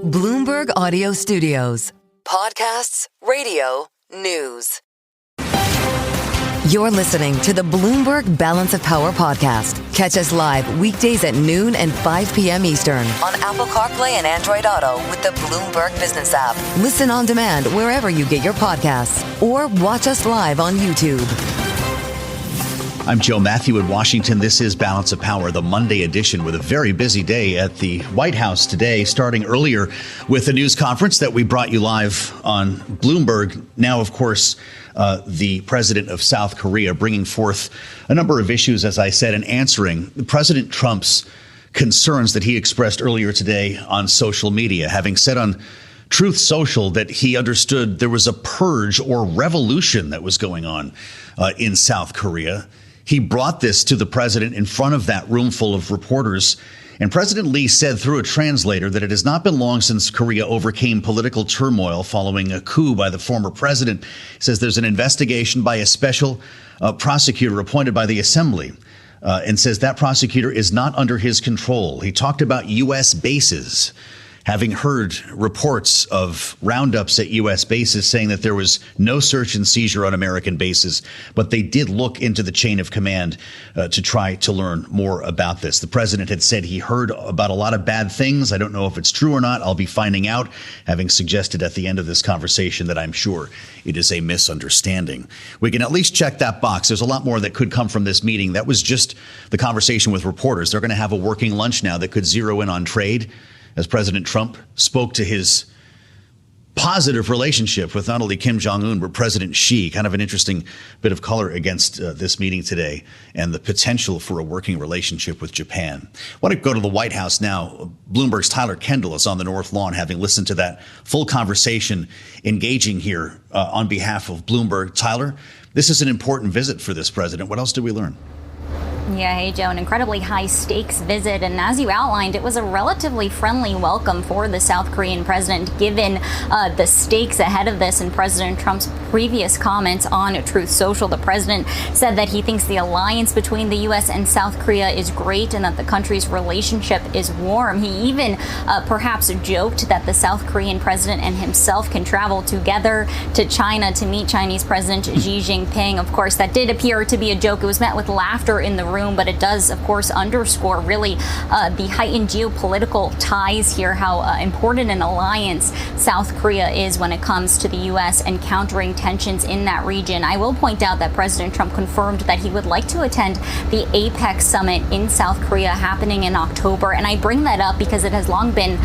Bloomberg Audio Studios. Podcasts, radio, news. You're listening to the Bloomberg Balance of Power podcast. Catch us live weekdays at noon and 5 p.m. Eastern on Apple CarPlay and Android Auto with the Bloomberg Business app. Listen on demand wherever you get your podcasts or watch us live on YouTube. I'm Joe Matthew in Washington. This is Balance of Power, the Monday edition, with a very busy day at the White House today, starting earlier with a news conference that we brought you live on Bloomberg. Now, of course, the president of South Korea bringing forth a number of issues, as I said, and answering President Trump's concerns that he expressed earlier today on social media, having said on Truth Social that he understood there was a purge or revolution that was going on in South Korea. He brought this to the president in front of that room full of reporters. And President Lee said through a translator that it has not been long since Korea overcame political turmoil following a coup by the former president. He says there's an investigation by a special prosecutor appointed by the assembly, and says that prosecutor is not under his control. He talked about U.S. bases, having heard reports of roundups at U.S. bases saying that there was no search and seizure on American bases, but they did look into the chain of command to try to learn more about this. The president had said he heard about a lot of bad things. I don't know if it's true or not. I'll be finding out, having suggested at the end of this conversation that I'm sure it is a misunderstanding. We can at least check that box. There's a lot more that could come from this meeting. That was just the conversation with reporters. They're going to have a working lunch now that could zero in on trade, as President Trump spoke to his positive relationship with not only Kim Jong-un, but President Xi. Kind of an interesting bit of color against this meeting today and the potential for a working relationship with Japan. I want to go to the White House now. Bloomberg's Tyler Kendall is on the North Lawn, having listened to that full conversation, engaging here on behalf of Bloomberg. Tyler, this is an important visit for this president. What else did we learn? Yeah, hey, Joe, an incredibly high-stakes visit, and as you outlined, it was a relatively friendly welcome for the South Korean president, given the stakes ahead of this and President Trump's previous comments on Truth Social. The president said that he thinks the alliance between the U.S. and South Korea is great and that the country's relationship is warm. He even perhaps joked that the South Korean president and himself can travel together to China to meet Chinese President Xi Jinping. Of course, that did appear to be a joke. It was met with laughter in the room, but it does, of course, underscore really the heightened geopolitical ties here, how important an alliance South Korea is when it comes to the U.S. and countering tensions in that region. I will point out that President Trump confirmed that he would like to attend the APEC summit in South Korea happening in October, and I bring that up because it has long been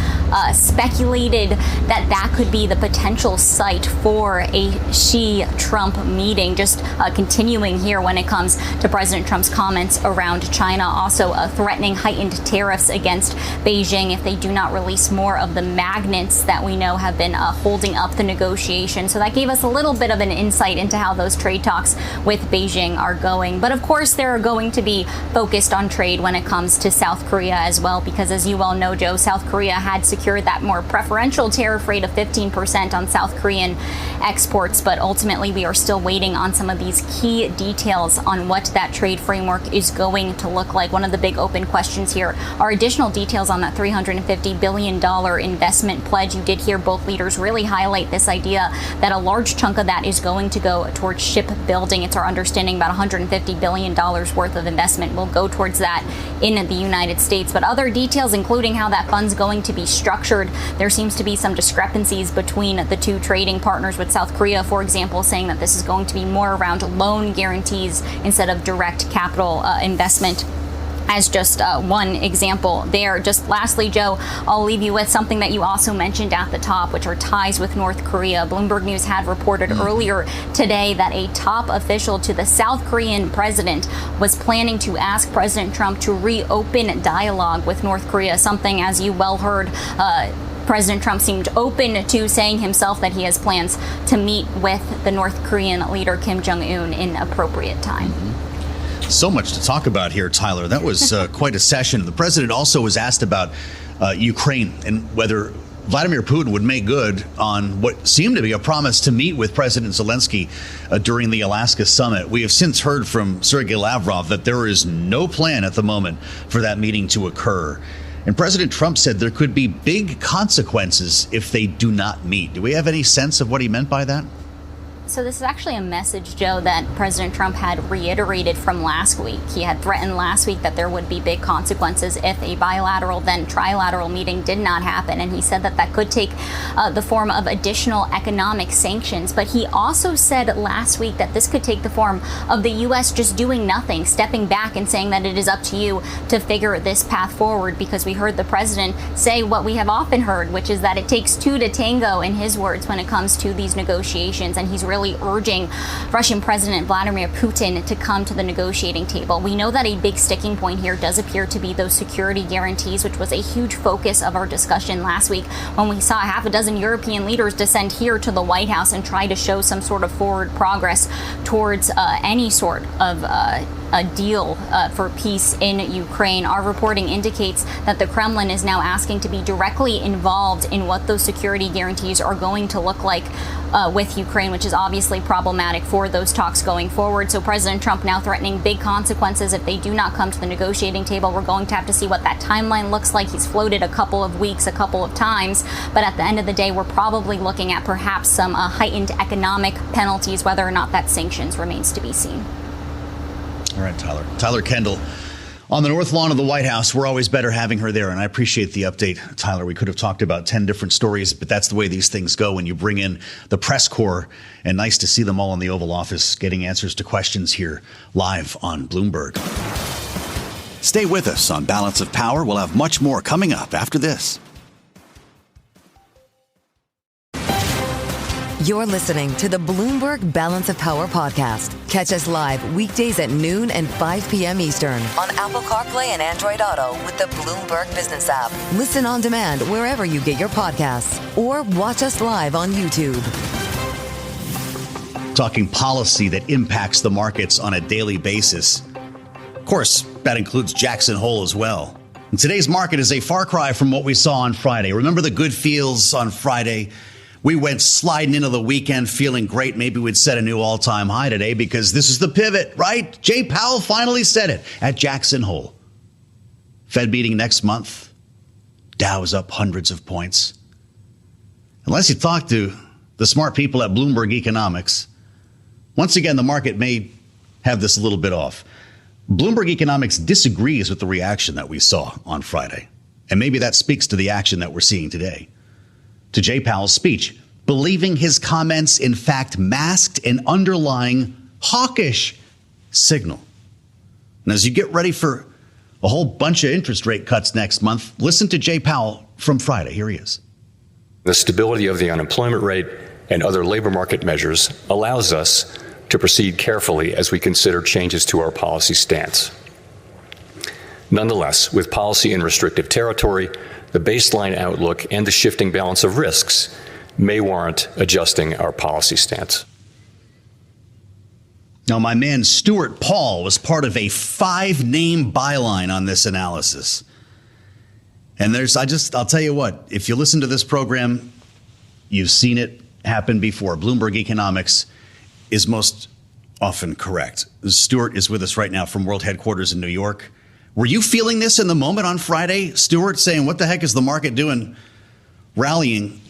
speculated that that could be the potential site for a Xi-Trump meeting, just continuing here when it comes to President Trump's comments around China, also threatening heightened tariffs against Beijing if they do not release more of the magnets that we know have been holding up the negotiation. So that gave us a little bit of an insight into how those trade talks with Beijing are going. But of course, they're going to be focused on trade when it comes to South Korea as well, because as you well know, Joe, South Korea had secured that more preferential tariff rate of 15% on South Korean exports. But ultimately, we are still waiting on some of these key details on what that trade framework is going to look like. One of the big open questions here are additional details on that $350 billion investment pledge. You did hear both leaders really highlight this idea that a large chunk of that is going to go towards shipbuilding. It's our understanding about $150 billion worth of investment will go towards that in the United States. But other details, including how that fund's going to be structured, there seems to be some discrepancies between the two trading partners, with South Korea, for example, saying that this is going to be more around loan guarantees instead of direct capital investment, as just one example there. Just lastly, Joe, I'll leave you with something that you also mentioned at the top, which are ties with North Korea. Bloomberg News had reported earlier today that a top official to the South Korean president was planning to ask President Trump to reopen dialogue with North Korea, something, as you well heard, President Trump seemed open to saying himself that he has plans to meet with the North Korean leader Kim Jong-un in appropriate time. So much to talk about here, Tyler. That was quite a session. The president also was asked about Ukraine and whether Vladimir Putin would make good on what seemed to be a promise to meet with President Zelensky during the Alaska summit. We have since heard from Sergei Lavrov that there is no plan at the moment for that meeting to occur. And President Trump said there could be big consequences if they do not meet. Do we have any sense of what he meant by that? So this is actually a message, Joe, that President Trump had reiterated from last week. He had threatened last week that there would be big consequences if a bilateral, then trilateral meeting did not happen. And he said that that could take the form of additional economic sanctions. But he also said last week that this could take the form of the U.S. just doing nothing, stepping back and saying that it is up to you to figure this path forward, because we heard the president say what we have often heard, which is that it takes two to tango, in his words, when it comes to these negotiations. And he's really urging Russian President Vladimir Putin to come to the negotiating table. We know that a big sticking point here does appear to be those security guarantees, which was a huge focus of our discussion last week when we saw half a dozen European leaders descend here to the White House and try to show some sort of forward progress towards any sort of a deal for peace in Ukraine. Our reporting indicates that the Kremlin is now asking to be directly involved in what those security guarantees are going to look like with Ukraine, which is obviously problematic for those talks going forward. So President Trump now threatening big consequences if they do not come to the negotiating table. We're going to have to see what that timeline looks like. He's floated a couple of weeks, a couple of times, but at the end of the day, we're probably looking at perhaps some heightened economic penalties. Whether or not that sanctions remains to be seen. All right, Tyler. Tyler Kendall on the north lawn of the White House. We're always better having her there, and I appreciate the update, Tyler. We could have talked about 10 different stories, but that's the way these things go when you bring in the press corps, and nice to see them all in the Oval Office getting answers to questions here live on Bloomberg. Stay with us on Balance of Power. We'll have much more coming up after this. You're listening to the Bloomberg Balance of Power podcast. Catch us live weekdays at noon and 5 p.m. Eastern on Apple CarPlay and Android Auto with the Bloomberg Business app. Listen on demand wherever you get your podcasts or watch us live on YouTube. Talking policy that impacts the markets on a daily basis. Of course, that includes Jackson Hole as well. And today's market is a far cry from what we saw on Friday. Remember the good feels on Friday? We went sliding into the weekend feeling great. Maybe we'd set a new all-time high today because this is the pivot, right? Jay Powell finally said it at Jackson Hole. Fed meeting next month. Dow's up hundreds of points. Unless you talk to the smart people at Bloomberg Economics, once again, the market may have this a little bit off. Bloomberg Economics disagrees with the reaction that we saw on Friday. And maybe that speaks to the action that we're seeing today. To Jay Powell's speech, believing his comments, in fact, masked an underlying hawkish signal. And as you get ready for a whole bunch of interest rate cuts next month, listen to Jay Powell from Friday. Here he is. The stability of the unemployment rate and other labor market measures allows us to proceed carefully as we consider changes to our policy stance. Nonetheless, with policy in restrictive territory, the baseline outlook and the shifting balance of risks may warrant adjusting our policy stance. Now, my man Stuart Paul was part of a 5-name byline on this analysis. And I'll tell you what, if you listen to this program, you've seen it happen before. Bloomberg Economics is most often correct. Stuart is with us right now from World Headquarters in New York. Were you feeling this in the moment on Friday, Stuart, saying, what the heck is the market doing, rallying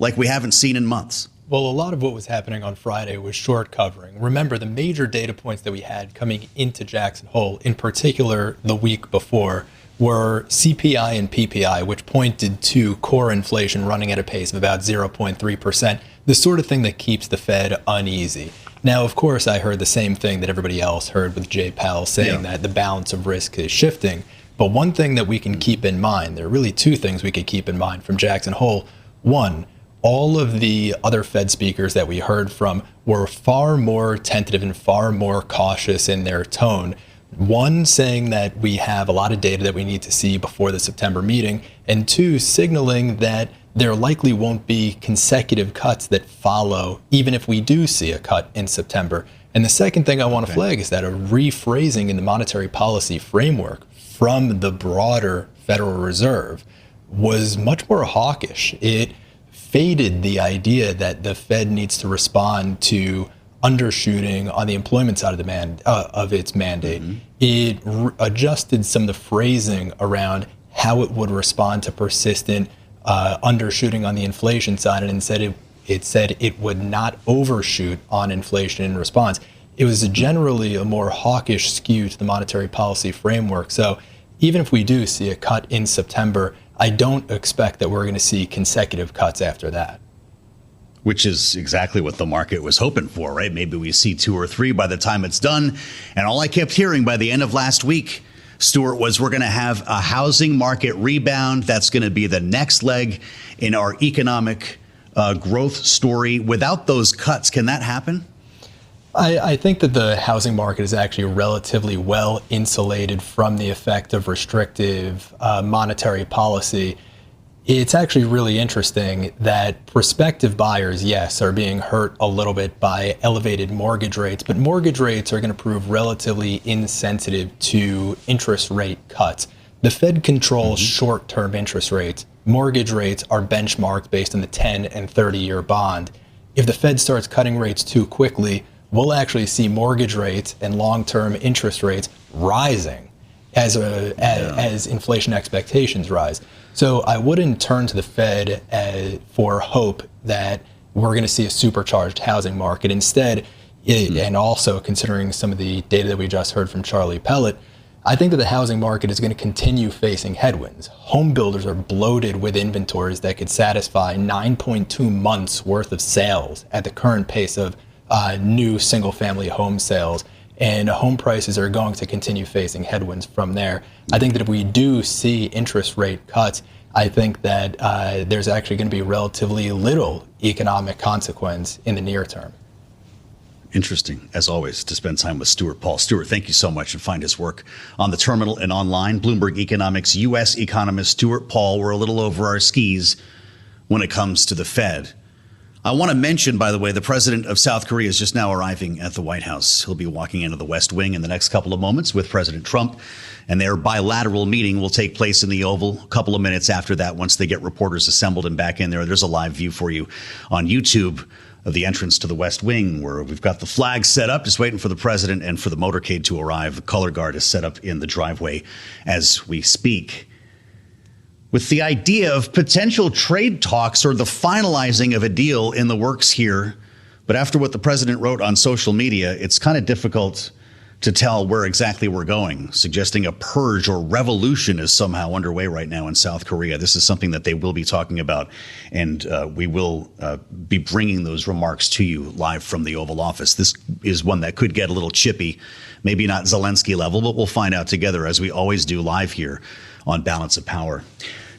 like we haven't seen in months? Well, a lot of what was happening on Friday was short covering. Remember, the major data points that we had coming into Jackson Hole, in particular the week before, were CPI and PPI, which pointed to core inflation running at a pace of about 0.3%, the sort of thing that keeps the Fed uneasy. Now, of course, I heard the same thing that everybody else heard with Jay Powell saying that the balance of risk is shifting. But one thing that we can keep in mind, there are really two things we could keep in mind from Jackson Hole. One, all of the other Fed speakers that we heard from were far more tentative and far more cautious in their tone. One, saying that we have a lot of data that we need to see before the September meeting, and two, signaling that there likely won't be consecutive cuts that follow, even if we do see a cut in September. And the second thing I want to flag is that a rephrasing in the monetary policy framework from the broader Federal Reserve was much more hawkish. It faded the idea that the Fed needs to respond to undershooting on the employment side of its mandate. Mm-hmm. It adjusted some of the phrasing around how it would respond to persistent undershooting on the inflation side, and instead it said it would not overshoot on inflation in response. It was generally a more hawkish skew to the monetary policy framework. So even if we do see a cut in September, I don't expect that we're going to see consecutive cuts after that. Which is exactly what the market was hoping for, right? Maybe we see 2 or 3 by the time it's done. And all I kept hearing by the end of last week, Stuart, was we're going to have a housing market rebound. That's going to be the next leg in our economic growth story. Without those cuts, can that happen? I think that the housing market is actually relatively well insulated from the effect of restrictive monetary policy. It's actually really interesting that prospective buyers, yes, are being hurt a little bit by elevated mortgage rates, but mortgage rates are going to prove relatively insensitive to interest rate cuts. The Fed controls short-term interest rates. Mortgage rates are benchmarked based on the 10 and 30-year bond. If the Fed starts cutting rates too quickly, we'll actually see mortgage rates and long-term interest rates rising as inflation expectations rise. So I wouldn't turn to the Fed for hope that we're going to see a supercharged housing market. Instead, and also considering some of the data that we just heard from Charlie Pellet, I think that the housing market is going to continue facing headwinds. Home builders are bloated with inventories that could satisfy 9.2 months worth of sales at the current pace of new single-family home sales, and home prices are going to continue facing headwinds from there. I think that if we do see interest rate cuts, I think that there's actually going to be relatively little economic consequence in the near term. Interesting, as always, to spend time with Stuart Paul. Stuart, thank you so much, and find his work on the terminal and online. Bloomberg Economics U.S. economist Stuart Paul. We're a little over our skis when it comes to the Fed. I want to mention, by the way, the president of South Korea is just now arriving at the White House. He'll be walking into the West Wing in the next couple of moments with President Trump, and their bilateral meeting will take place in the Oval a couple of minutes after that once they get reporters assembled and back in there. There's a live view for you on YouTube of the entrance to the West Wing, where we've got the flag set up, just waiting for the president and for the motorcade to arrive. The color guard is set up in the driveway as we speak, with the idea of potential trade talks or the finalizing of a deal in the works here. But after what the president wrote on social media, it's kind of difficult to tell where exactly we're going, suggesting a purge or revolution is somehow underway right now in South Korea. This is something that they will be talking about, and we will be bringing those remarks to you live from the Oval Office. This is one that could get a little chippy, maybe not Zelensky level, but we'll find out together, as we always do live here on Balance of Power.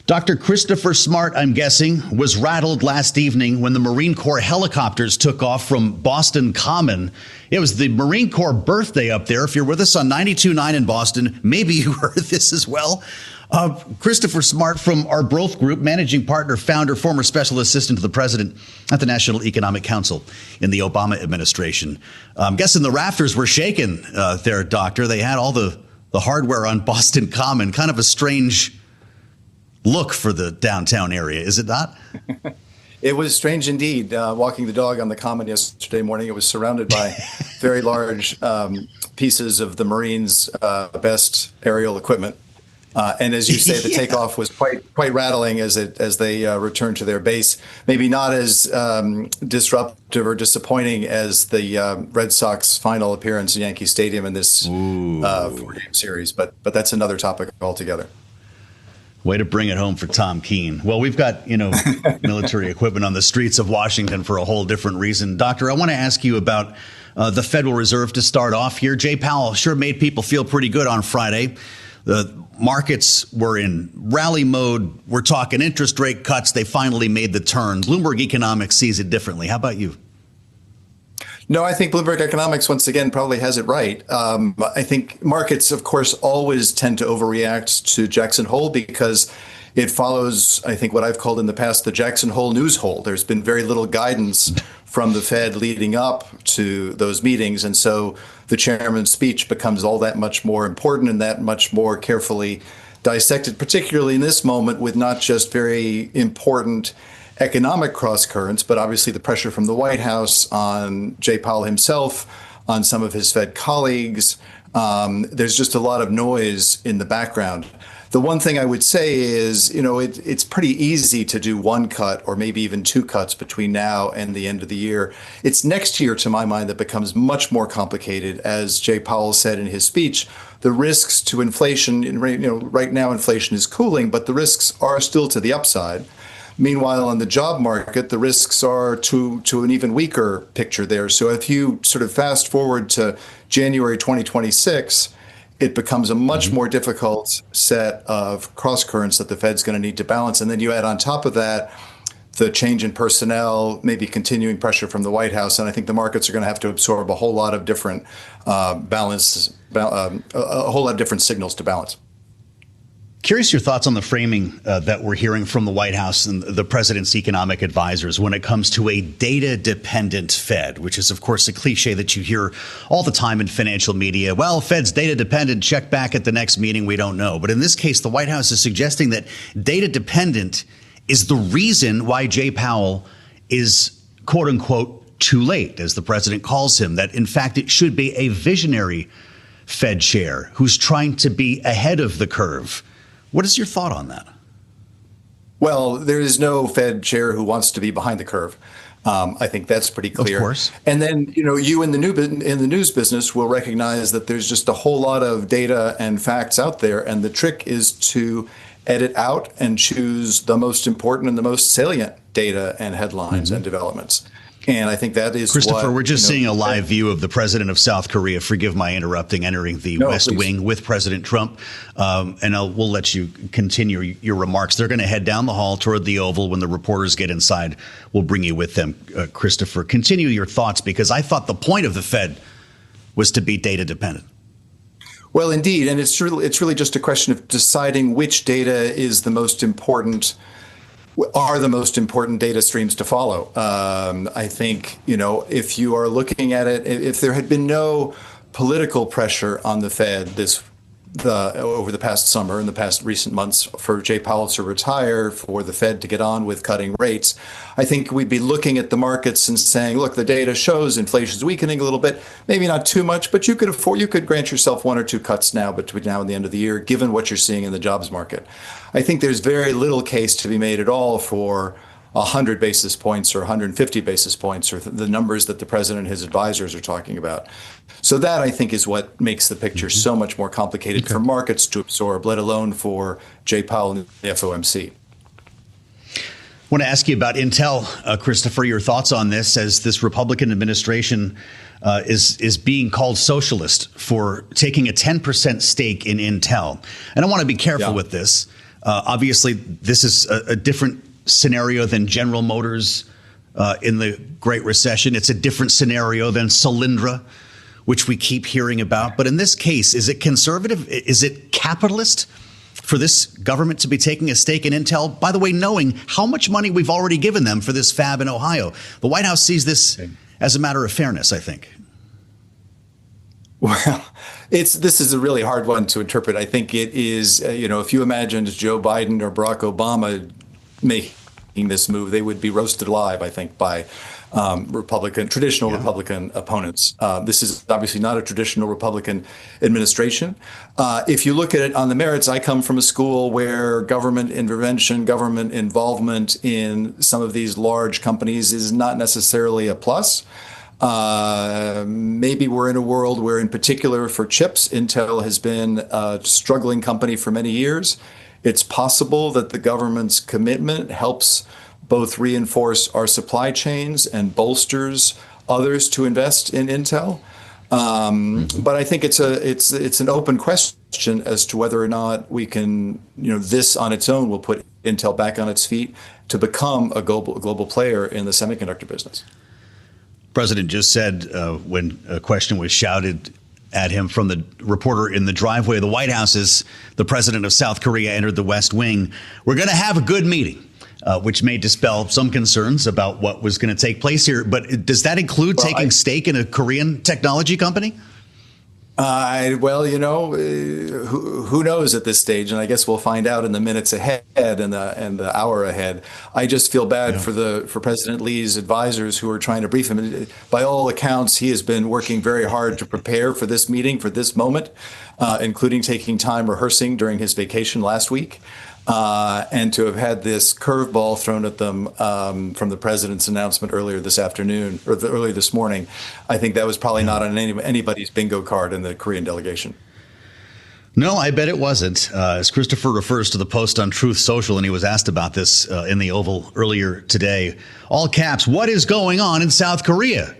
Dr. Christopher Smart, I'm guessing, was rattled last evening when the Marine Corps helicopters took off from Boston Common. It was the Marine Corps birthday up there. If you're with us on 92.9 in Boston, maybe you heard this as well. Christopher Smart from our Growth Group, managing partner, founder, former special assistant to the president at the National Economic Council in the Obama administration. I'm guessing the rafters were shaken there, Doctor. They had all the hardware on Boston Common. Kind of a strange look for the downtown area, is it not? It was strange indeed. Walking the dog on the Common yesterday morning, it was surrounded by very large pieces of the Marines' best aerial equipment. And as you say, the takeoff was quite rattling as they returned to their base. Maybe not as disruptive or disappointing as the Red Sox final appearance in Yankee Stadium in this 4-game series, but that's another topic altogether. Way to bring it home for Tom Keene. Well, we've got, military equipment on the streets of Washington for a whole different reason. Doctor, I want to ask you about the Federal Reserve to start off here. Jay Powell sure made people feel pretty good on Friday. The markets were in rally mode. We're talking interest rate cuts. They finally made the turn. Bloomberg Economics sees it differently. How about you? No, I think Bloomberg Economics, once again, probably has it right. I think markets, of course, always tend to overreact to Jackson Hole because it follows, I think, what I've called in the past the Jackson Hole news hole. There's been very little guidance from the Fed leading up to those meetings. And so the chairman's speech becomes all that much more important and that much more carefully dissected, particularly in this moment with not just very important economic cross currents, but obviously the pressure from the White House on Jay Powell himself, on some of his Fed colleagues. There's just a lot of noise in the background. The one thing I would say is, it's pretty easy to do one cut or maybe even two cuts between now and the end of the year. It's next year, to my mind, that becomes much more complicated. As Jay Powell said in his speech, the risks to inflation, right now inflation is cooling, but the risks are still to the upside. Meanwhile, on the job market, the risks are to an even weaker picture there. So if you sort of fast forward to January 2026, it becomes a much more difficult set of cross currents that the Fed's going to need to balance. And then you add on top of that the change in personnel, maybe continuing pressure from the White House. And I think the markets are going to have to absorb a whole lot of different a whole lot of different signals to balance. Curious your thoughts on the framing that we're hearing from the White House and the president's economic advisors when it comes to a data-dependent Fed, which is, of course, a cliche that you hear all the time in financial media. Well, Fed's data-dependent. Check back at the next meeting. We don't know. But in this case, the White House is suggesting that data-dependent is the reason why Jay Powell is, quote unquote, too late, as the president calls him, that, in fact, it should be a visionary Fed chair who's trying to be ahead of the curve. What is your thought on that? Well, there is no Fed chair who wants to be behind the curve. I think that's pretty clear. Of course. And then, you in the news business will recognize that there's just a whole lot of data and facts out there. And the trick is to edit out and choose the most important and the most salient data and headlines and developments. And I think that is Christopher, we're just seeing a live view of the president of South Korea, forgive my interrupting, entering the West Wing with President Trump. We'll let you continue your remarks. They're going to head down the hall toward the Oval. When the reporters get inside, we'll bring you with them. Christopher, continue your thoughts, because I thought the point of the Fed was to be data dependent. Well, indeed. And it's really just a question of deciding which data is the most important, are the most important data streams to follow. I think, if you are looking at it, if there had been no political pressure on the Fed over the past summer and the past recent months for Jay Powell to retire, for the Fed to get on with cutting rates, I think we'd be looking at the markets and saying, look, the data shows inflation's weakening a little bit, maybe not too much, but you could grant yourself one or two cuts now between now and the end of the year, given what you're seeing in the jobs market. I think there's very little case to be made at all for 100 basis points or 150 basis points, or the numbers that the president and his advisors are talking about. So that, I think, is what makes the picture so much more complicated for markets to absorb, let alone for Jay Powell and the FOMC. I want to ask you about Intel, Christopher, your thoughts on this, as this Republican administration is being called socialist for taking a 10% stake in Intel. And I want to be careful with this. Obviously, this is a different scenario than General Motors in the Great Recession. It's a different scenario than Solyndra, which we keep hearing about. But in this case, is it conservative? Is it capitalist for this government to be taking a stake in Intel? By the way, knowing how much money we've already given them for this fab in Ohio. The White House sees this as a matter of fairness, I think. Well, this is a really hard one to interpret. I think it is, if you imagined Joe Biden or Barack Obama making this move, they would be roasted alive, I think, by traditional Republican opponents. This is obviously not a traditional Republican administration. If you look at it on the merits, I come from a school where government intervention, government involvement in some of these large companies is not necessarily a plus. Maybe we're in a world where, in particular for chips, Intel has been a struggling company for many years. It's possible that the government's commitment helps both reinforce our supply chains and bolsters others to invest in Intel. But I think it's an open question as to whether or not we can, this on its own will put Intel back on its feet to become a global player in the semiconductor business. President just said when a question was shouted at him from the reporter in the driveway of the White House as the president of South Korea entered the West Wing, we're going to have a good meeting. Which may dispel some concerns about what was going to take place here. But does that include taking stake in a Korean technology company? Well, who knows at this stage, and I guess we'll find out in the minutes ahead and the hour ahead. I just feel bad for President Lee's advisors who are trying to brief him. By all accounts, he has been working very hard to prepare for this meeting, for this moment, including taking time rehearsing during his vacation last week. And to have had this curveball thrown at them from the president's announcement earlier this afternoon, or earlier this morning, I think that was probably not on anybody's bingo card in the Korean delegation. No, I bet it wasn't. As Christopher refers to the post on Truth Social, and he was asked about this in the Oval earlier today, all caps, what is going on in South Korea?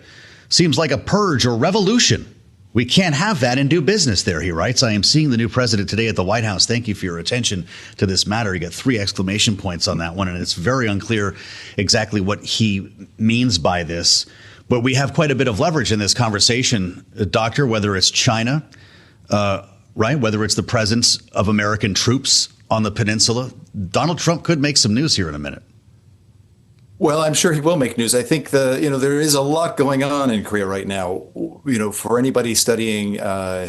Seems like a purge or revolution. We can't have that and do business there, he writes. I am seeing the new president today at the White House. Thank you for your attention to this matter. You got 3 exclamation points on that one, and it's very unclear exactly what he means by this. But we have quite a bit of leverage in this conversation, Doctor, whether it's China, right, whether it's the presence of American troops on the peninsula. Donald Trump could make some news here in a minute. Well, I'm sure he will make news. I think there is a lot going on in Korea right now. For anybody studying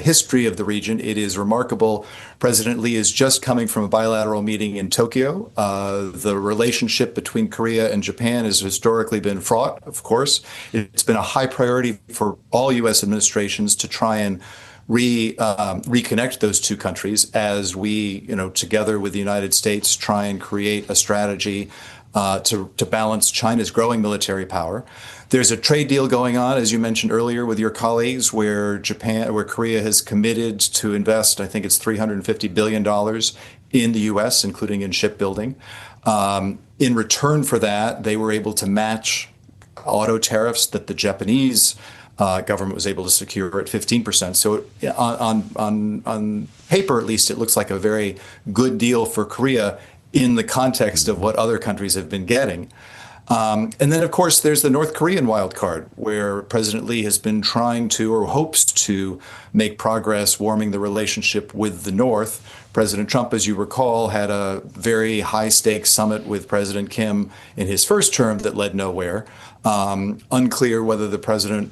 history of the region, it is remarkable. President Lee is just coming from a bilateral meeting in Tokyo. The relationship between Korea and Japan has historically been fraught, of course. It's been a high priority for all U.S. administrations to try and reconnect those two countries as we, together with the United States, try and create a strategy to balance China's growing military power. There's a trade deal going on, as you mentioned earlier, with your colleagues, where Korea has committed to invest, I think it's $350 billion in the U.S., including in shipbuilding. In return for that, they were able to match auto tariffs that the Japanese government was able to secure at 15%. So on paper, at least, it looks like a very good deal for Korea in the context of what other countries have been getting. And then, of course, there's the North Korean wild card, where President Lee has been trying to, or hopes to, make progress warming the relationship with the North. President Trump, as you recall, had a very high-stakes summit with President Kim in his first term that led nowhere. Unclear whether President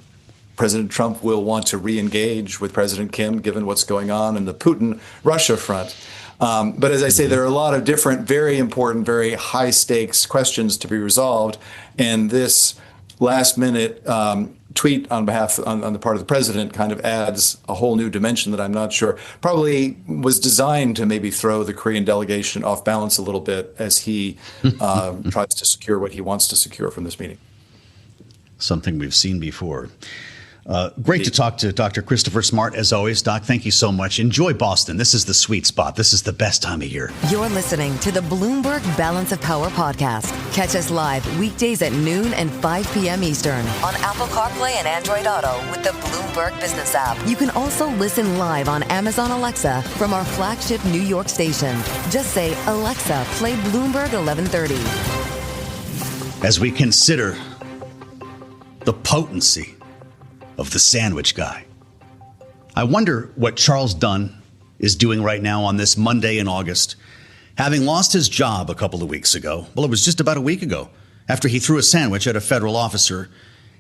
Trump will want to re-engage with President Kim, given what's going on in the Putin-Russia front. But as I say, there are a lot of different, very important, very high stakes questions to be resolved. And this last minute tweet on the part of the president kind of adds a whole new dimension that I'm not sure probably was designed to maybe throw the Korean delegation off balance a little bit as he tries to secure what he wants to secure from this meeting. Something we've seen before. Great to talk to Dr. Christopher Smart, as always. Doc, thank you so much. Enjoy Boston. This is the sweet spot. This is the best time of year. You're listening to the Bloomberg Balance of Power podcast. Catch us live weekdays at noon and 5 p.m. Eastern on Apple CarPlay and Android Auto with the Bloomberg Business app. You can also listen live on Amazon Alexa from our flagship New York station. Just say, Alexa, play Bloomberg 1130. As we consider the potency of the sandwich guy, I wonder what Charles Dunn is doing right now on this Monday in August, having lost his job a couple of weeks ago. Well, it was just about a week ago, after he threw a sandwich at a federal officer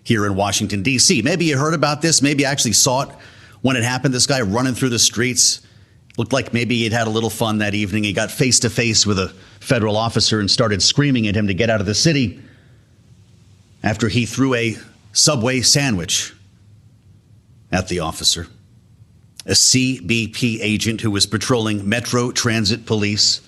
here in Washington, D.C. Maybe you heard about this. Maybe you actually saw it when it happened. This guy running through the streets. Looked like maybe he'd had a little fun that evening. He got face to face with a federal officer and started screaming at him to get out of the city after he threw a Subway sandwich at the officer. A CBP agent who was patrolling Metro Transit Police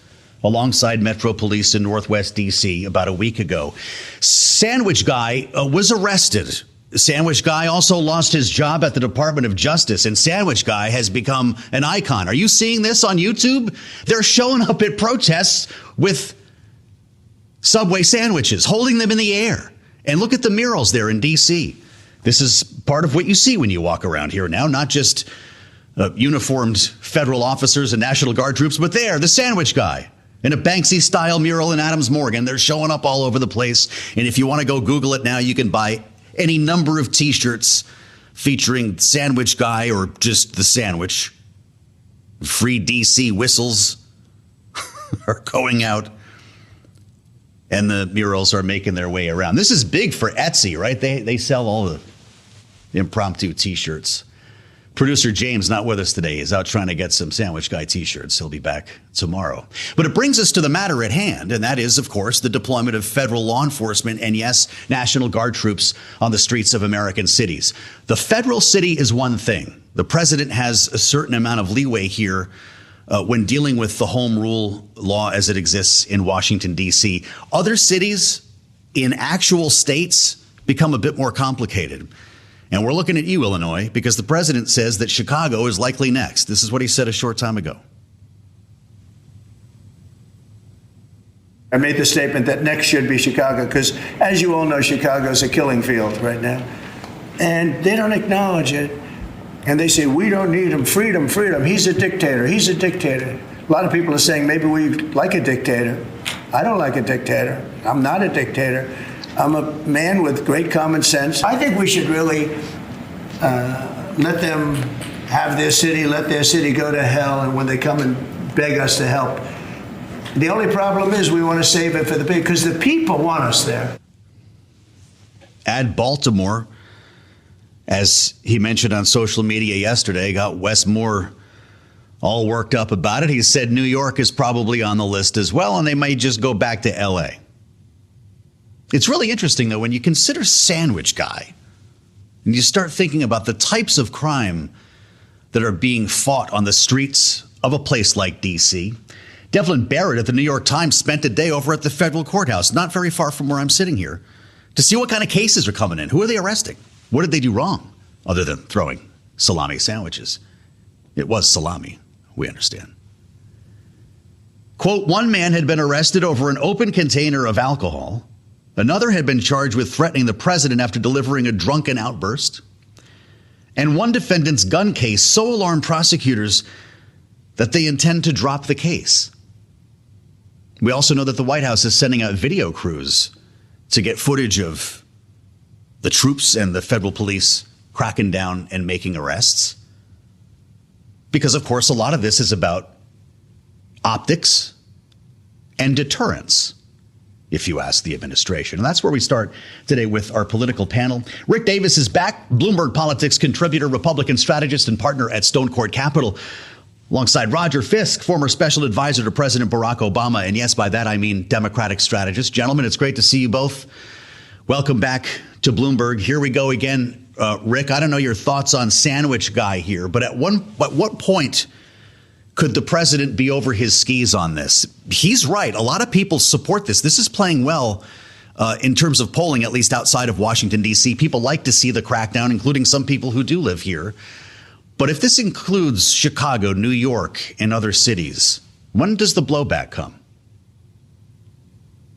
alongside Metro Police in Northwest D.C. about a week ago. Sandwich guy was arrested. Sandwich guy also lost his job at the Department of Justice, and Sandwich guy has become an icon. Are you seeing this on YouTube? They're showing up at protests with Subway sandwiches, holding them in the air. And look at the murals there in D.C. This is part of what you see when you walk around here now, not just uniformed federal officers and National Guard troops, but there, the sandwich guy in a Banksy-style mural in Adams Morgan. They're showing up all over the place. And if you want to go Google it now, you can buy any number of T-shirts featuring sandwich guy or just the sandwich. Free D.C. whistles are going out, and the murals are making their way around. This is big for Etsy, right? They sell all the impromptu T-shirts. Producer James not with us today. He's out trying to get some Sandwich Guy t-shirts. He'll be back tomorrow. But it brings us to the matter at hand, and that is, of course, the deployment of federal law enforcement and, yes, National Guard troops on the streets of American cities. The federal city is one thing. The president has a certain amount of leeway here when dealing with the home rule law as it exists in Washington, D.C. Other cities in actual states become a bit more complicated. And we're looking at you, Illinois, because the president says that Chicago is likely next. This is what he said a short time ago. I made the statement that next should be Chicago because, as you all know, Chicago is a killing field right now. And they don't acknowledge it. And they say, we don't need him. Freedom, freedom. He's a dictator. He's a dictator. A lot of people are saying maybe we like a dictator. I don't like a dictator. I'm not a dictator. I'm a man with great common sense. I think we should really let them have their city, let their city go to hell, and when they come and beg us to help. The only problem is we want to save it for the people, because the people want us there. Add Baltimore, as he mentioned on social media yesterday, got Wes Moore all worked up about it. He said New York is probably on the list as well, and they may just go back to L.A. It's really interesting, though, when you consider Sandwich Guy and you start thinking about the types of crime that are being fought on the streets of a place like D.C. Devlin Barrett at the New York Times spent a day over at the federal courthouse, not very far from where I'm sitting here, to see what kind of cases are coming in. Who are they arresting? What did they do wrong other than throwing salami sandwiches? It was salami, we understand. Quote, one man had been arrested over an open container of alcohol. Another had been charged with threatening the president after delivering a drunken outburst. And one defendant's gun case so alarmed prosecutors that they intend to drop the case. We also know that the White House is sending out video crews to get footage of the troops and the federal police cracking down and making arrests. Because, of course, a lot of this is about optics and deterrence, if you ask the administration. And that's where we start today with our political panel. Rick Davis is back, Bloomberg Politics contributor, Republican strategist, and partner at Stone Court Capital, alongside Roger Fisk, former special advisor to President Barack Obama. And yes, by that I mean Democratic strategist. Gentlemen, it's great to see you both. Welcome back to Bloomberg. Here we go again. Rick, I don't know your thoughts on Sandwich Guy here, but at what point could the president be over his skis on this? He's right. A lot of people support this. This is playing well in terms of polling, at least outside of Washington, D.C. People like to see the crackdown, including some people who do live here. But if this includes Chicago, New York, and other cities, when does the blowback come?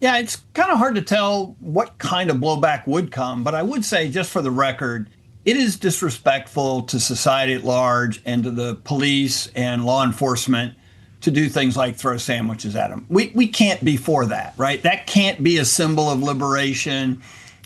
Yeah, it's kind of hard to tell what kind of blowback would come. But I would say, just for the record, it is disrespectful to society at large and to the police and law enforcement to do things like throw sandwiches at them. We can't be for that, right? That can't be a symbol of liberation.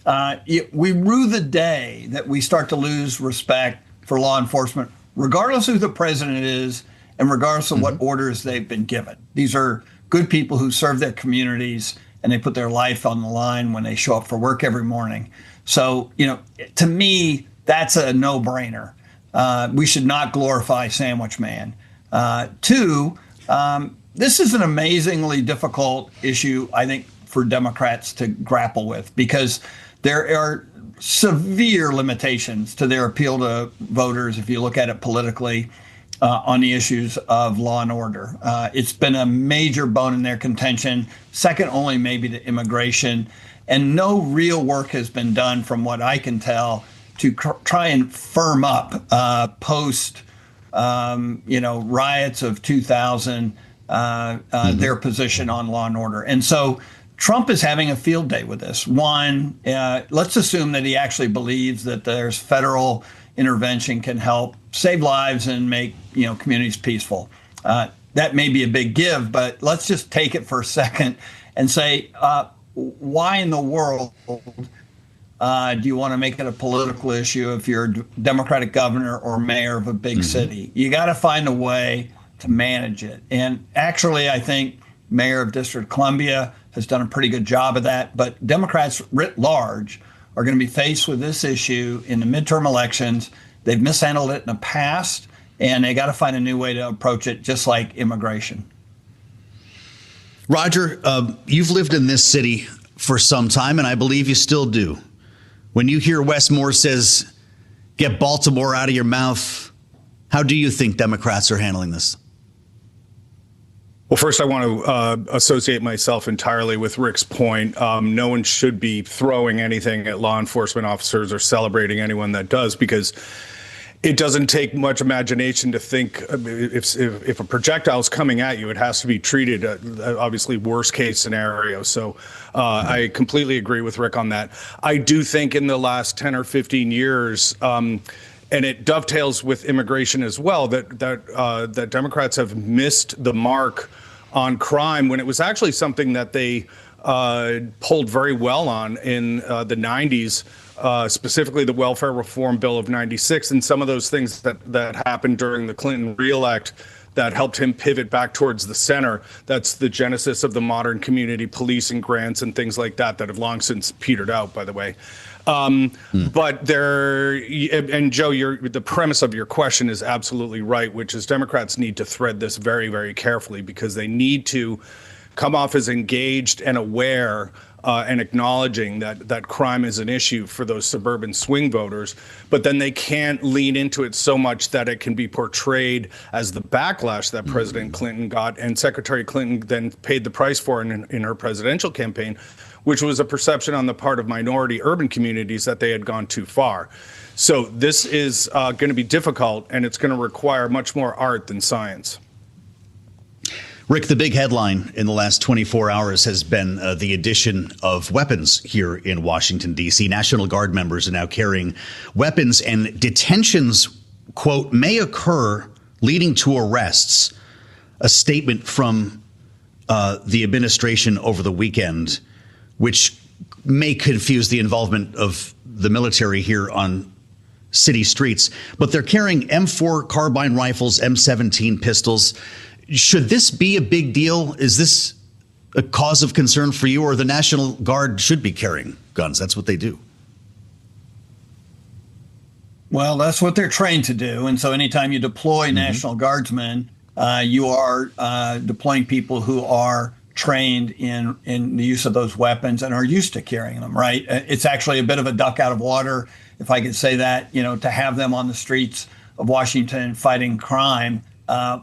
We rue the day that we start to lose respect for law enforcement, regardless of who the president is and regardless of what orders they've been given. These are good people who serve their communities, and they put their life on the line when they show up for work every morning. So, to me, that's a no-brainer. We should not glorify Sandwich Man. Two, this is an amazingly difficult issue, I think, for Democrats to grapple with, because there are severe limitations to their appeal to voters if you look at it politically on the issues of law and order. It's been a major bone in their contention, second only maybe to immigration, and no real work has been done, from what I can tell, to try and firm up post riots of 2000 their position on law and order. And so Trump is having a field day with this. One, let's assume that he actually believes that there's federal intervention can help save lives and make communities peaceful. That may be a big give, but let's just take it for a second and say, why in the world do you want to make it a political issue if you're a Democratic governor or mayor of a big city? You got to find a way to manage it. And actually, I think Mayor of District of Columbia has done a pretty good job of that. But Democrats writ large are going to be faced with this issue in the midterm elections They've mishandled it in the past, and they got to find a new way to approach it, just like immigration. Roger, you've lived in this city for some time, and I believe you still do. When you hear Wes Moore says, get Baltimore out of your mouth, how do you think Democrats are handling this? Well, first, I want to associate myself entirely with Rick's point. No one should be throwing anything at law enforcement officers or celebrating anyone that does, because it doesn't take much imagination to think if a projectile is coming at you, it has to be treated obviously worst case scenario. So I completely agree with Rick on that. I do think in the last 10 or 15 years, and it dovetails with immigration as well, that Democrats have missed the mark on crime when it was actually something that they pulled very well on in the 90s. Specifically the welfare reform bill of 96 and some of those things that happened during the Clinton reelect that helped him pivot back towards the center. That's the genesis of the modern community policing grants and things like that have long since petered out, by the way. But and Joe, the premise of your question is absolutely right, which is Democrats need to thread this very, very carefully, because they need to come off as engaged and aware and acknowledging that crime is an issue for those suburban swing voters, but then they can't lean into it so much that it can be portrayed as the backlash that President Clinton got and Secretary Clinton then paid the price for in her presidential campaign, which was a perception on the part of minority urban communities that they had gone too far. So this is going to be difficult, and it's going to require much more art than science. Rick, the big headline in the last 24 hours has been the addition of weapons here in Washington, D.C. National Guard members are now carrying weapons, and detentions, quote, may occur leading to arrests. A statement from the administration over the weekend, which may confuse the involvement of the military here on city streets. But they're carrying M4 carbine rifles, M17 pistols. Should this be a big deal? Is this a cause of concern for you, or the National Guard should be carrying guns? That's what they do. Well, that's what they're trained to do. And so anytime you deploy National Guardsmen, you are deploying people who are trained in the use of those weapons and are used to carrying them, right? It's actually a bit of a duck out of water, if I could say that, to have them on the streets of Washington fighting crime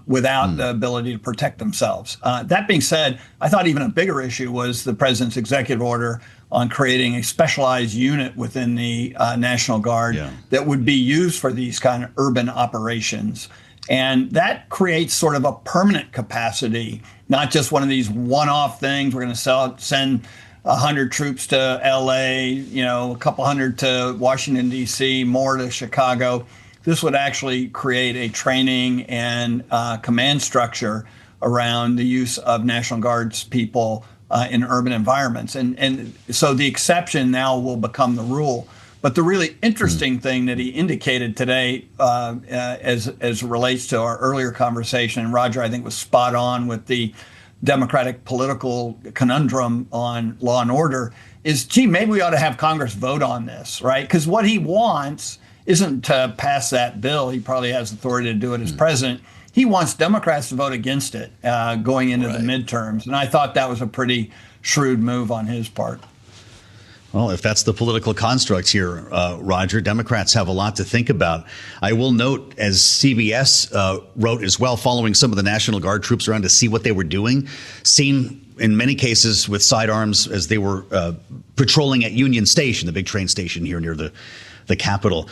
without the ability to protect themselves. That being said, I thought even a bigger issue was the president's executive order on creating a specialized unit within the National Guard that would be used for these kind of urban operations. And that creates sort of a permanent capacity, not just one of these one-off things. We're going to send 100 troops to L.A., a couple hundred to Washington, D.C., more to Chicago. This would actually create a training and command structure around the use of National Guard's people in urban environments. And so the exception now will become the rule. But the really interesting thing that he indicated today, as it relates to our earlier conversation, and Roger, I think, was spot on with the Democratic political conundrum on law and order, is, maybe we ought to have Congress vote on this, right? Because what he wants isn't to pass that bill. He probably has authority to do it as president. He wants Democrats to vote against it going into the midterms. And I thought that was a pretty shrewd move on his part. Well, if that's the political construct here, Roger, Democrats have a lot to think about. I will note, as CBS wrote as well, following some of the National Guard troops around to see what they were doing, seen in many cases with sidearms as they were patrolling at Union Station, the big train station here near the Capitol.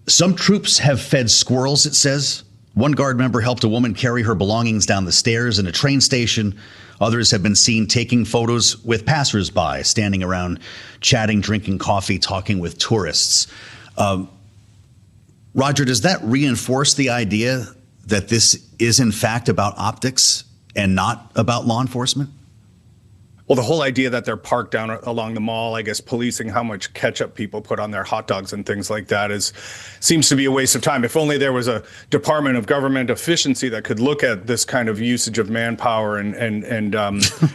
Some troops have fed squirrels, it says. One Guard member helped a woman carry her belongings down the stairs in a train station. Others have been seen taking photos with passersby, standing around, chatting, drinking coffee, talking with tourists. Roger, does that reinforce the idea that this is in fact about optics and not about law enforcement? Well, the whole idea that they're parked down along the mall, I guess policing how much ketchup people put on their hot dogs and things like that seems to be a waste of time. If only there was a Department of Government Efficiency that could look at this kind of usage of manpower and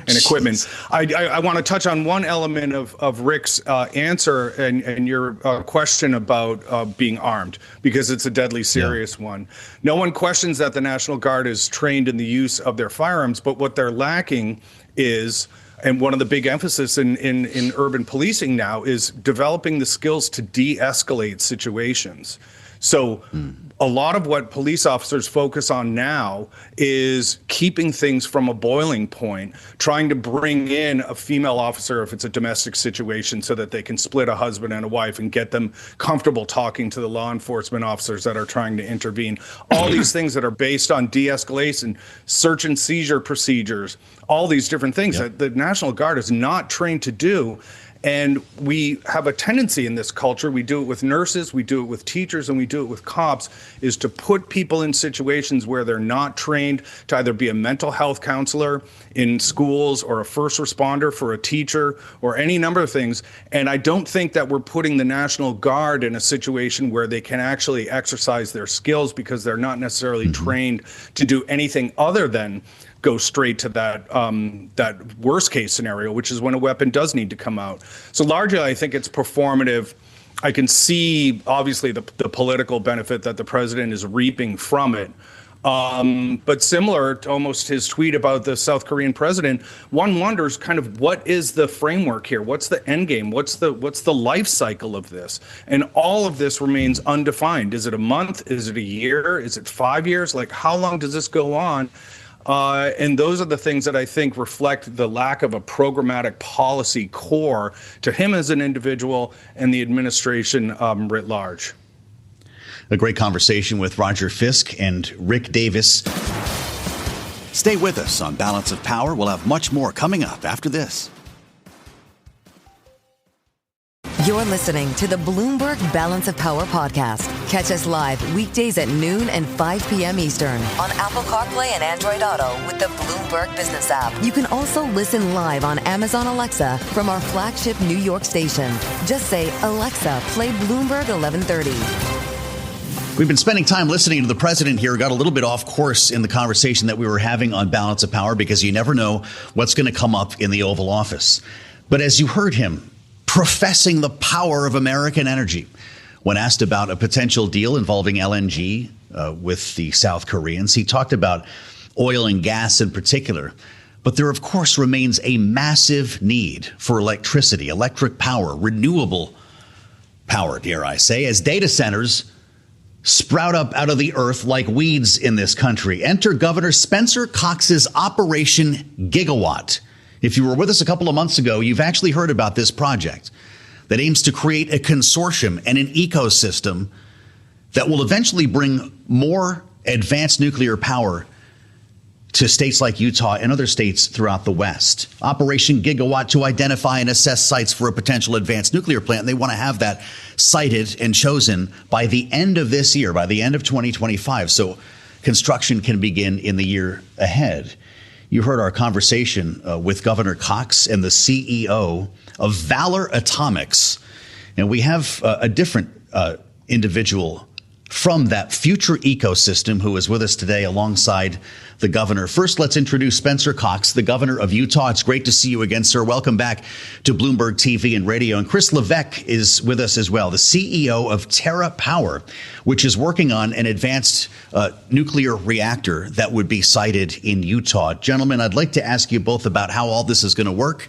equipment. I want to touch on one element of Rick's answer and your question about being armed, because it's a deadly serious one. No one questions that the National Guard is trained in the use of their firearms, but what they're lacking is, and one of the big emphasis in urban policing now, is developing the skills to de-escalate situations. So a lot of what police officers focus on now is keeping things from a boiling point, trying to bring in a female officer if it's a domestic situation so that they can split a husband and a wife and get them comfortable talking to the law enforcement officers that are trying to intervene. All these things that are based on de-escalation, search and seizure procedures, all these different things that the National Guard is not trained to do. And we have a tendency in this culture, we do it with nurses, we do it with teachers, and we do it with cops, is to put people in situations where they're not trained to either be a mental health counselor in schools or a first responder for a teacher or any number of things. And I don't think that we're putting the National Guard in a situation where they can actually exercise their skills, because they're not necessarily trained to do anything other than go straight to that worst case scenario, which is when a weapon does need to come out. So largely, I think it's performative. I can see, obviously, the political benefit that the president is reaping from it. But similar to almost his tweet about the South Korean president, one wonders kind of what is the framework here? What's the end game? What's the life cycle of this? And all of this remains undefined. Is it a month? Is it a year? Is it 5 years? Like, how long does this go on? And those are the things that I think reflect the lack of a programmatic policy core to him as an individual and the administration writ large. A great conversation with Roger Fisk and Rick Davis. Stay with us on Balance of Power. We'll have much more coming up after this. You're listening to the Bloomberg Balance of Power podcast. Catch us live weekdays at noon and 5 p.m. Eastern on Apple CarPlay and Android Auto with the Bloomberg Business app. You can also listen live on Amazon Alexa from our flagship New York station. Just say, Alexa, play Bloomberg 1130. We've been spending time listening to the president here. Got a little bit off course in the conversation that we were having on Balance of Power, because you never know what's going to come up in the Oval Office. But as you heard him professing the power of American energy when asked about a potential deal involving LNG with the South Koreans, he talked about oil and gas in particular. But there, of course, remains a massive need for electricity, electric power, renewable power, dare I say, as data centers sprout up out of the earth like weeds in this country. Enter Governor Spencer Cox's Operation Gigawatt. If you were with us a couple of months ago, you've actually heard about this project that aims to create a consortium and an ecosystem that will eventually bring more advanced nuclear power to states like Utah and other states throughout the West. Operation Gigawatt to identify and assess sites for a potential advanced nuclear plant. And they want to have that sited and chosen by the end of this year, by the end of 2025. So construction can begin in the year ahead. You heard our conversation with Governor Cox and the CEO of Valor Atomics. And we have a different individual from that future ecosystem who is with us today alongside the governor. First, let's introduce Spencer Cox, the governor of Utah. It's great to see you again, sir. Welcome back to Bloomberg TV and radio. And Chris Levesque is with us as well, the CEO of Terra Power, which is working on an advanced nuclear reactor that would be sited in Utah. Gentlemen, I'd like to ask you both about how all this is going to work.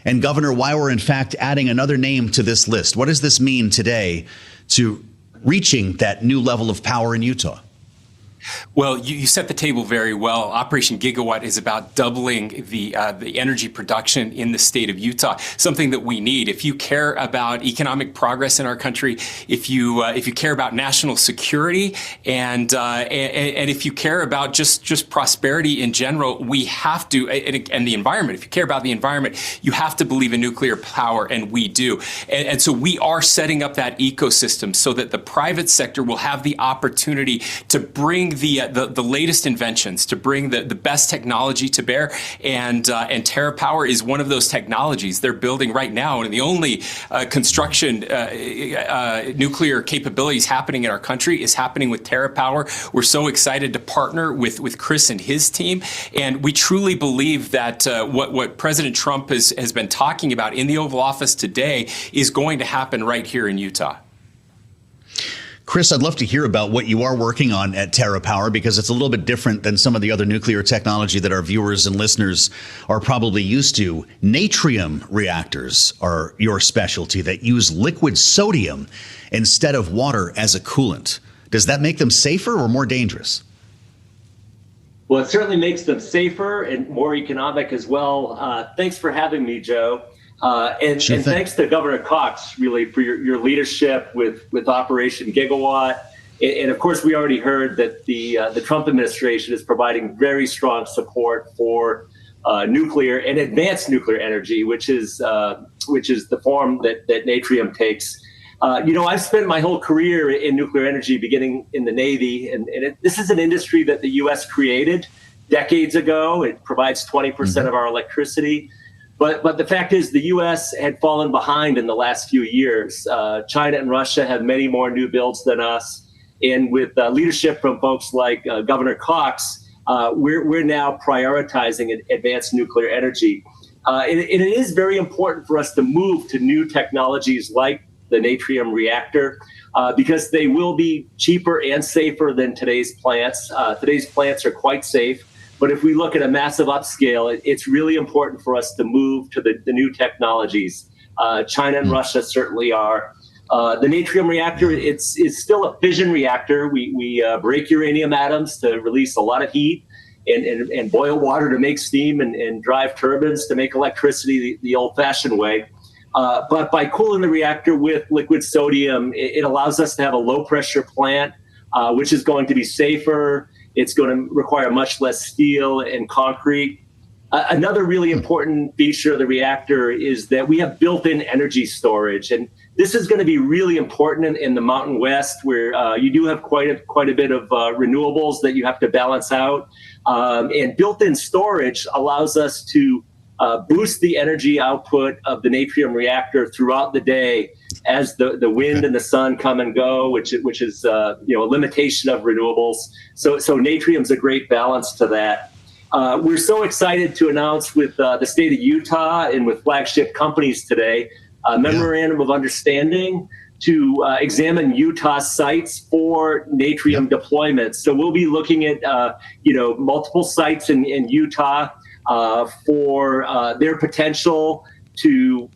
And Governor, why we're in fact adding another name to this list. What does this mean today to reaching that new level of power in Utah? Well, you set the table very well. Operation Gigawatt is about doubling the energy production in the state of Utah, something that we need. If you care about economic progress in our country, if you care about national security, and if you care about just prosperity in general, we have to, and the environment. If you care about the environment, you have to believe in nuclear power, and we do. And so we are setting up that ecosystem so that the private sector will have the opportunity to bring the latest inventions, to bring the best technology to bear. And TerraPower is one of those technologies they're building right now. And the only construction nuclear capabilities happening in our country is happening with TerraPower. We're so excited to partner with Chris and his team. And we truly believe that what President Trump has been talking about in the Oval Office today is going to happen right here in Utah. Chris, I'd love to hear about what you are working on at TerraPower, because it's a little bit different than some of the other nuclear technology that our viewers and listeners are probably used to. Natrium reactors are your specialty that use liquid sodium instead of water as a coolant. Does that make them safer or more dangerous? Well, it certainly makes them safer and more economic as well. Thanks for having me, Joe. And thanks to Governor Cox, really, for your leadership with Operation Gigawatt. And of course, we already heard that the Trump administration is providing very strong support for nuclear and advanced nuclear energy, which is the form that Natrium takes. I've spent my whole career in nuclear energy, beginning in the Navy, and this is an industry that the U.S. created decades ago. It provides 20% of our electricity. But the fact is, the U.S. had fallen behind in the last few years. China and Russia have many more new builds than us. And with leadership from folks like Governor Cox, we're now prioritizing advanced nuclear energy. And it is very important for us to move to new technologies like the Natrium reactor, because they will be cheaper and safer than today's plants. Today's plants are quite safe. But if we look at a massive upscale, it's really important for us to move to the new technologies. China and Russia certainly are. The Natrium reactor, it's still a fission reactor. We break uranium atoms to release a lot of heat and boil water to make steam and drive turbines to make electricity the old-fashioned way. But by cooling the reactor with liquid sodium, it allows us to have a low-pressure plant, which is going to be safer. It's going to require much less steel and concrete. Another really important feature of the reactor is that we have built-in energy storage. And this is going to be really important in the Mountain West, where you do have quite a bit of renewables that you have to balance out. And built-in storage allows us to boost the energy output of the Natrium reactor throughout the day as the wind and the sun come and go, which is a limitation of renewables. So Natrium's a great balance to that. We're so excited to announce with the state of Utah and with flagship companies today a memorandum of understanding to examine Utah sites for Natrium deployments. So we'll be looking at multiple sites in Utah for their potential to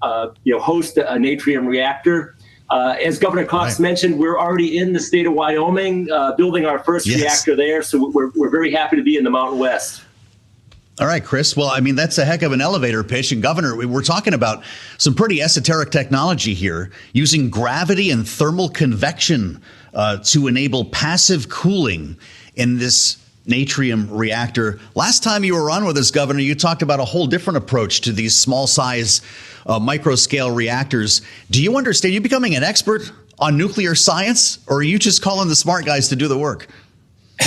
host a Natrium reactor. As Governor Cox mentioned, we're already in the state of Wyoming building our first reactor there. So we're very happy to be in the Mountain West. All right, Chris. Well, I mean, that's a heck of an elevator pitch. And Governor, we're talking about some pretty esoteric technology here, using gravity and thermal convection to enable passive cooling in this Natrium reactor. Last time you were on with us, Governor, you talked about a whole different approach to these small size microscale reactors. Do you understand? Are you becoming an expert on nuclear science, or are you just calling the smart guys to do the work?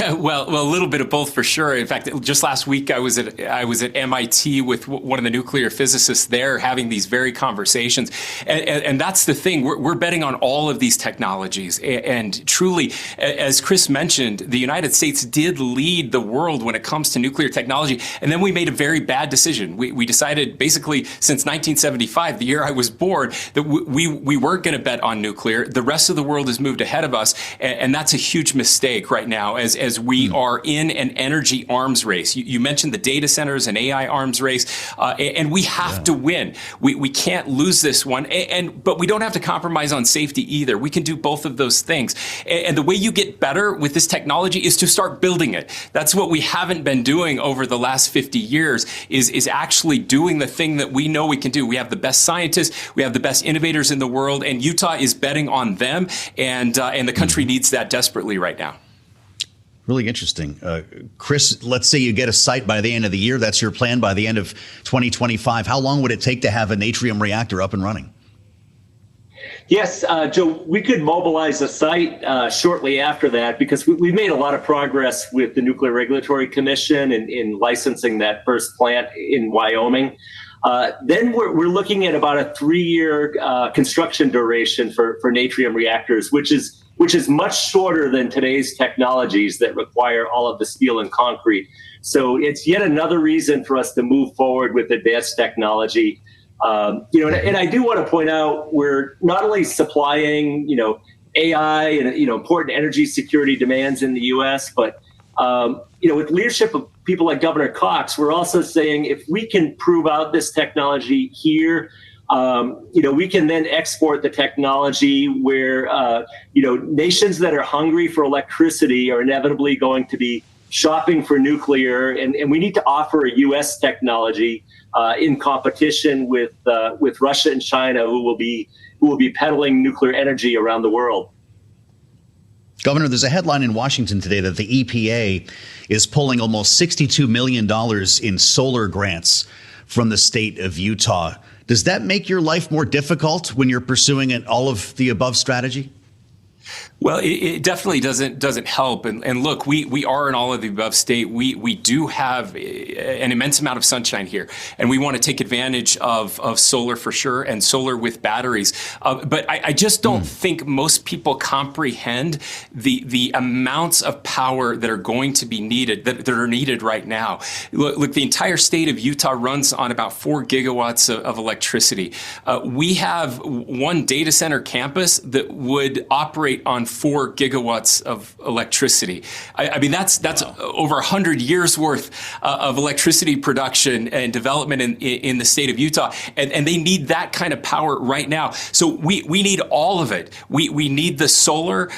Well, a little bit of both for sure. In fact, just last week I was at MIT with one of the nuclear physicists there, having these very conversations, and that's the thing. We're betting on all of these technologies, and truly, as Chris mentioned, the United States did lead the world when it comes to nuclear technology, and then we made a very bad decision. We decided basically since 1975, the year I was born, that we weren't going to bet on nuclear. The rest of the world has moved ahead of us, and that's a huge mistake right now as we are in an energy arms race. You mentioned the data centers and AI arms race, and we have to win. We can't lose this one, but we don't have to compromise on safety either. We can do both of those things. And the way you get better with this technology is to start building it. That's what we haven't been doing over the last 50 years, is actually doing the thing that we know we can do. We have the best scientists, we have the best innovators in the world, and Utah is betting on them, and the country needs that desperately right now. Really interesting. Chris, let's say you get a site by the end of the year. That's your plan by the end of 2025. How long would it take to have a Natrium reactor up and running? Yes, Joe, we could mobilize a site shortly after that because we've made a lot of progress with the Nuclear Regulatory Commission in licensing that first plant in Wyoming. Then we're looking at about a 3-year construction duration for natrium reactors, which is much shorter than today's technologies that require all of the steel and concrete. So it's yet another reason for us to move forward with advanced technology. And I do want to point out we're not only supplying, AI and, important energy security demands in the U.S., but, with leadership of people like Governor Cox, we're also saying if we can prove out this technology here, we can then export the technology where, nations that are hungry for electricity are inevitably going to be shopping for nuclear, and we need to offer a U.S. technology in competition with Russia and China, who will be peddling nuclear energy around the world. Governor, there's a headline in Washington today that the EPA is pulling almost $62 million in solar grants from the state of Utah. Does that make your life more difficult when you're pursuing an all of the above strategy? Well, it definitely doesn't help. And look, we are an all of the above state. We do have an immense amount of sunshine here, and we want to take advantage of solar for sure, and solar with batteries. But I just don't think most people comprehend the amounts of power that are going to be needed, that are needed right now. Look, the entire state of Utah runs on about 4 gigawatts of electricity. We have one data center campus that would operate on 4 gigawatts of electricity. I mean, that's over 100 years worth of electricity production and development in the state of Utah. And they need that kind of power right now. So we need all of it. We need the solar.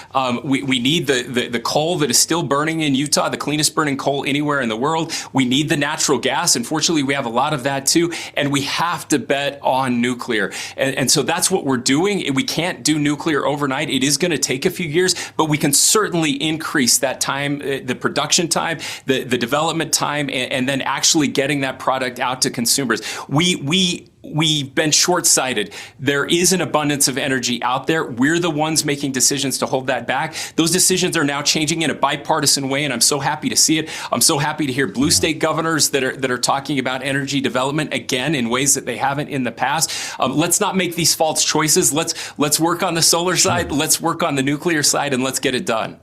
We need the coal that is still burning in Utah, the cleanest burning coal anywhere in the world. We need the natural gas. Unfortunately, we have a lot of that too. And we have to bet on nuclear. And so that's what we're doing. We can't do nuclear overnight. It is going to take a few years, but we can certainly increase that time, the production time, the development time, and then actually getting that product out to consumers. We've been short-sighted. There is an abundance of energy out there. We're the ones making decisions to hold that back. Those decisions are now changing in a bipartisan way, and I'm so happy to see it. I'm so happy to hear blue state governors that are talking about energy development again in ways that they haven't in the past. Let's not make these false choices. Let's work on the solar side. Let's work on the nuclear side, and let's get it done.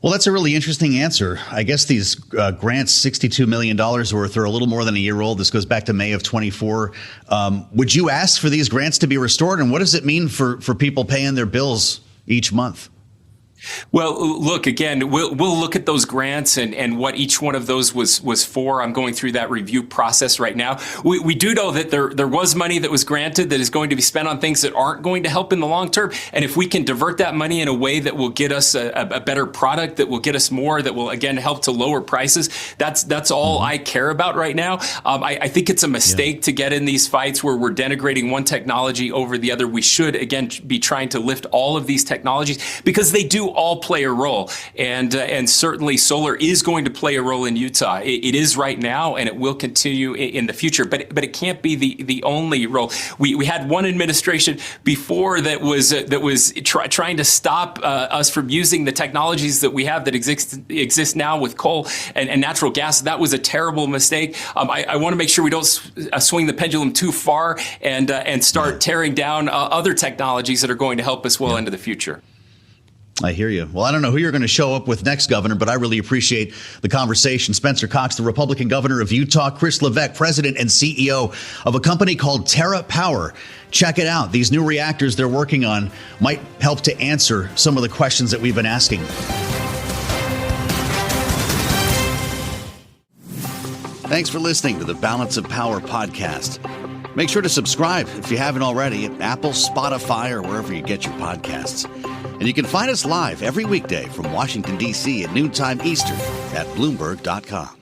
Well, that's a really interesting answer. I guess these grants, $62 million worth, are a little more than a year old. This goes back to May of 24. Would you ask for these grants to be restored? And what does it mean for people paying their bills each month? Well, look, again, we'll look at those grants and what each one of those was for. I'm going through that review process right now. We do know that there was money that was granted that is going to be spent on things that aren't going to help in the long term. And if we can divert that money in a way that will get us a better product, that will get us more, that will, again, help to lower prices, that's all I care about right now. I think it's a mistake to get in these fights where we're denigrating one technology over the other. We should, again, be trying to lift all of these technologies because they do all play a role. And certainly solar is going to play a role in Utah. It is right now, and it will continue in the future. But it can't be the only role. We had one administration before that was trying to stop us from using the technologies that we have that exist now with coal and natural gas. That was a terrible mistake. I want to make sure we don't swing the pendulum too far and start tearing down other technologies that are going to help us well into the future. I hear you. Well, I don't know who you're going to show up with next, Governor, but I really appreciate the conversation. Spencer Cox, the Republican governor of Utah, Chris Levesque, president and CEO of a company called Terra Power. Check it out. These new reactors they're working on might help to answer some of the questions that we've been asking. Thanks for listening to the Balance of Power podcast. Make sure to subscribe if you haven't already at Apple, Spotify, or wherever you get your podcasts. And you can find us live every weekday from Washington, D.C. at noontime Eastern at Bloomberg.com.